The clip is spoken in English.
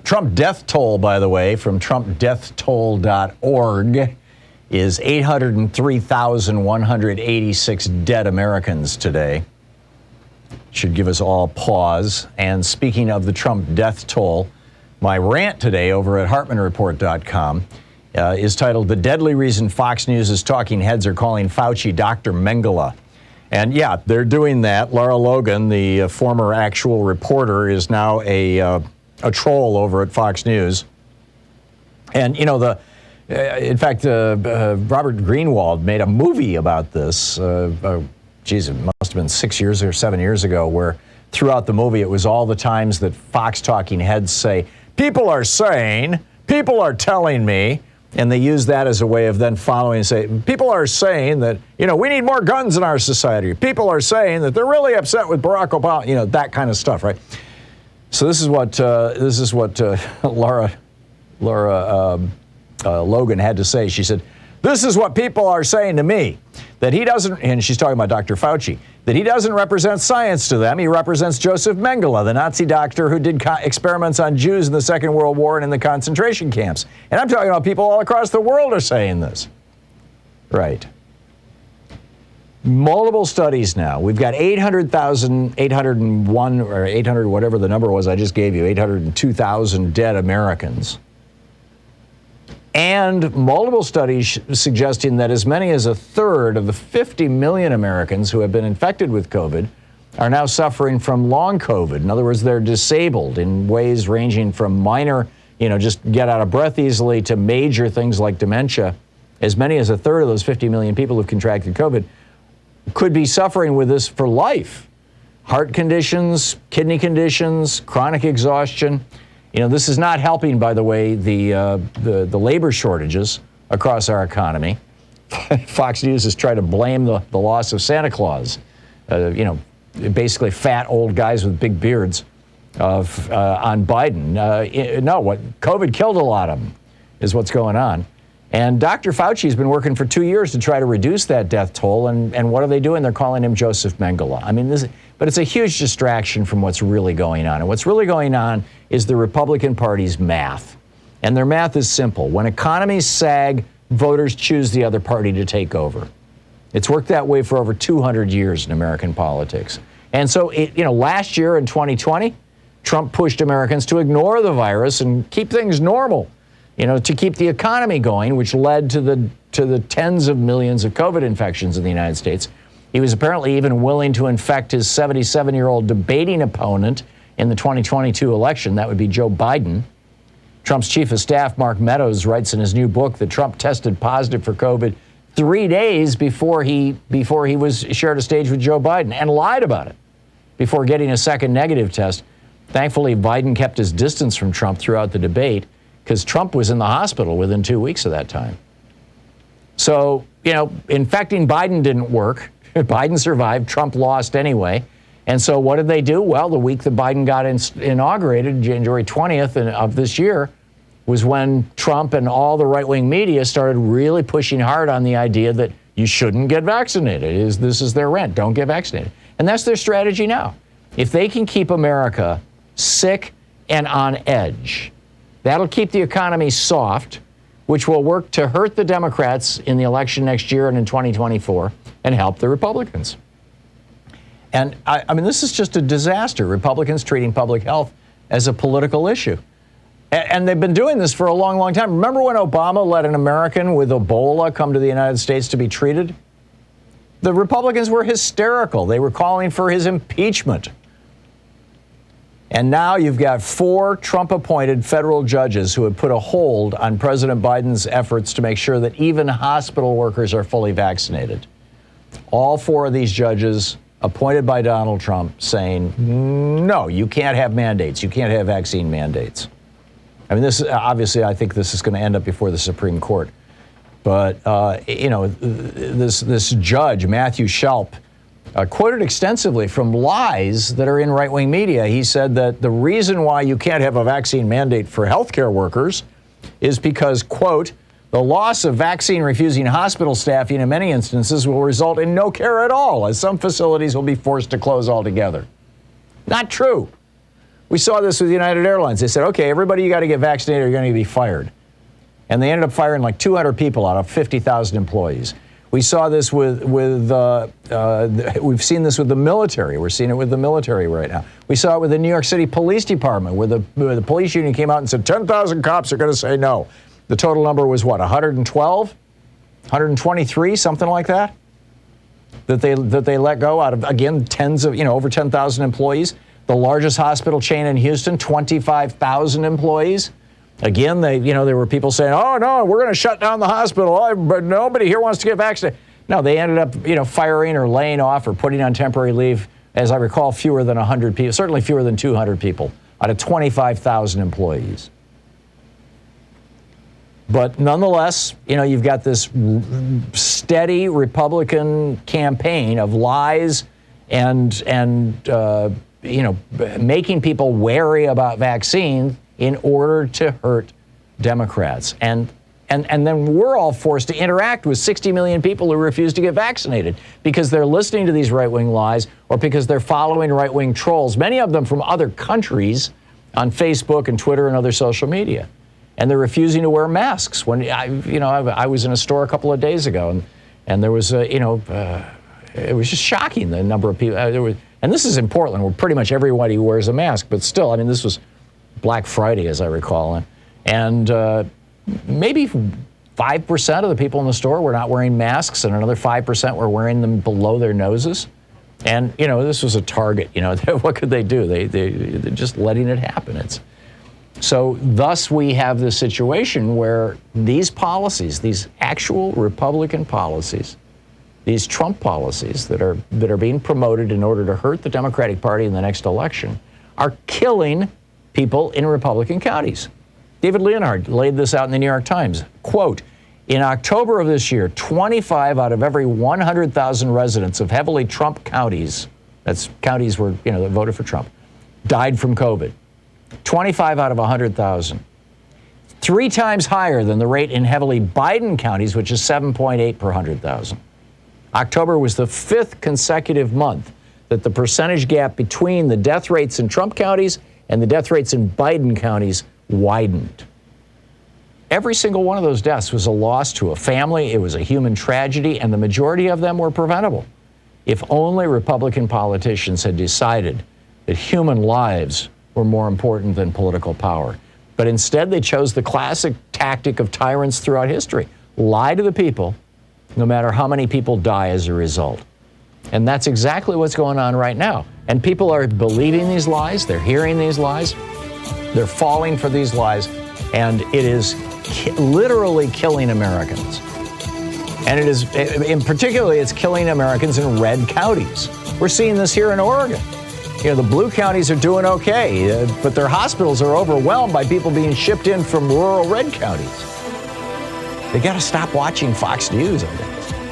Trump death toll, by the way, from trumpdeathtoll.org is 803,186 dead Americans today. Should give us all pause. And speaking of the Trump death toll, my rant today over at HartmannReport.com is titled, "The Deadly Reason Fox News' Talking Heads Are Calling Fauci Dr. Mengele." And yeah, they're doing that. Lara Logan, the former actual reporter, is now a troll over at Fox News. And, you know, in fact, Robert Greenwald made a movie about this. Geez, it must have been 6 years or 7 years ago, where throughout the movie it was all the times that Fox talking heads say, "People are saying, people are telling me," and they use that as a way of then following and say, "People are saying that, you know, we need more guns in our society. People are saying that they're really upset with Barack Obama," you know, that kind of stuff, right? So this is what Lara Logan had to say. She said, "This is what people are saying to me, that he doesn't," and she's talking about Dr. Fauci, "that he doesn't represent science to them. He represents Joseph Mengele, the Nazi doctor who did experiments on Jews in the Second World War and in the concentration camps." And I'm talking about people all across the world are saying this. Right. Multiple studies now. We've got 800,000, 801, or 800, whatever the number was I just gave you, 802,000 dead Americans. And multiple studies suggesting that as many as a third of the 50 million Americans who have been infected with COVID are now suffering from long COVID. In other words, they're disabled in ways ranging from minor, you know, just get out of breath easily, to major things like dementia. As many as a third of those 50 million people who've contracted COVID could be suffering with this for life. Heart conditions, kidney conditions, chronic exhaustion. You know, this is not helping, by the way, the labor shortages across our economy. Fox News has tried to blame the loss of Santa Claus, you know, basically fat old guys with big beards, on Biden. No, what COVID killed a lot of them is what's going on. And Dr. Fauci has been working for 2 years to try to reduce that death toll. And what are they doing? They're calling him Joseph Mengele. I mean, but it's a huge distraction from what's really going on. And what's really going on is the Republican Party's math. And their math is simple. When economies sag, voters choose the other party to take over. It's worked that way for over 200 years in American politics. And so, last year in 2020, Trump pushed Americans to ignore the virus and keep things normal, to keep the economy going, which led to the tens of millions of COVID infections in the United States. He was apparently even willing to infect his 77-year-old debating opponent in the 2022 election. That would be Joe Biden. Trump's chief of staff, Mark Meadows, writes in his new book that Trump tested positive for COVID 3 days before he was shared a stage with Joe Biden, and lied about it before getting a second negative test. Thankfully, Biden kept his distance from Trump throughout the debate, because Trump was in the hospital within 2 weeks of that time. So, infecting Biden didn't work. Biden survived. Trump lost anyway. And so what did they do? Well, the week that Biden got inaugurated, January 20th of this year, was when Trump and all the right-wing media started really pushing hard on the idea that you shouldn't get vaccinated. This is their rent. Don't get vaccinated. And that's their strategy now. If they can keep America sick and on edge, that'll keep the economy soft, which will work to hurt the Democrats in the election next year and in 2024 and help the Republicans. And I mean, this is just a disaster. Republicans treating public health as a political issue. And they've been doing this for a long, long time. Remember when Obama let an American with Ebola come to the United States to be treated? The Republicans were hysterical. They were calling for his impeachment. And now you've got 4 Trump-appointed federal judges who have put a hold on President Biden's efforts to make sure that even hospital workers are fully vaccinated. All 4 of these judges appointed by Donald Trump saying, no, you can't have mandates. You can't have vaccine mandates. I mean, this obviously, I think this is going to end up before the Supreme Court. But, this judge, Matthew Shelp, quoted extensively from lies that are in right-wing media. He said that the reason why you can't have a vaccine mandate for healthcare workers is because, quote, the loss of vaccine-refusing hospital staffing in many instances will result in no care at all, as some facilities will be forced to close altogether. Not true. We saw this with United Airlines. They said, okay, everybody, you got to get vaccinated or you're going to be fired. And they ended up firing like 200 people out of 50,000 employees. We saw this we've seen this with the military. We're seeing it with the military right now. We saw it with the New York City Police Department, where the police union came out and said 10,000 cops are going to say no. The total number was what, 112? 123, something like that? That they let go out of, again, tens of, over 10,000 employees. The largest hospital chain in Houston, 25,000 employees. Again, there were people saying, oh, no, we're going to shut down the hospital, but nobody here wants to get vaccinated. No, they ended up, firing or laying off or putting on temporary leave, as I recall, fewer than 100 people, certainly fewer than 200 people out of 25,000 employees. But nonetheless, you've got this steady Republican campaign of lies and making people wary about vaccines in order to hurt Democrats. And then we're all forced to interact with 60 million people who refuse to get vaccinated because they're listening to these right-wing lies or because they're following right-wing trolls, many of them from other countries on Facebook and Twitter and other social media. And they're refusing to wear masks. When I was in a store a couple of days ago, and there was it was just shocking the number of people. And this is in Portland, where pretty much everybody wears a mask. But still, this was Black Friday, as I recall, and maybe 5% of the people in the store were not wearing masks, and another 5% were wearing them below their noses. And this was a Target. What could they do? They're just letting it happen. So thus we have this situation where these policies, these actual Republican policies, these Trump policies that are being promoted in order to hurt the Democratic Party in the next election, are killing people in Republican counties. David Leonhardt laid this out in the New York Times. Quote, in October of this year, 25 out of every 100,000 residents of heavily Trump counties, that's counties where, that voted for Trump, died from COVID. 25 out of 100,000. 3 times higher than the rate in heavily Biden counties, which is 7.8 per 100,000. October was the 5th consecutive month that the percentage gap between the death rates in Trump counties and the death rates in Biden counties widened. Every single one of those deaths was a loss to a family. It was a human tragedy, and the majority of them were preventable. If only Republican politicians had decided that human lives were more important than political power. But instead, they chose the classic tactic of tyrants throughout history. Lie to the people, no matter how many people die as a result. And that's exactly what's going on right now. And people are believing these lies. They're hearing these lies. They're falling for these lies. And it is literally killing Americans. And it is, particularly, it's killing Americans in red counties. We're seeing this here in Oregon. The blue counties are doing okay, but their hospitals are overwhelmed by people being shipped in from rural red counties. They got to stop watching Fox News, I think.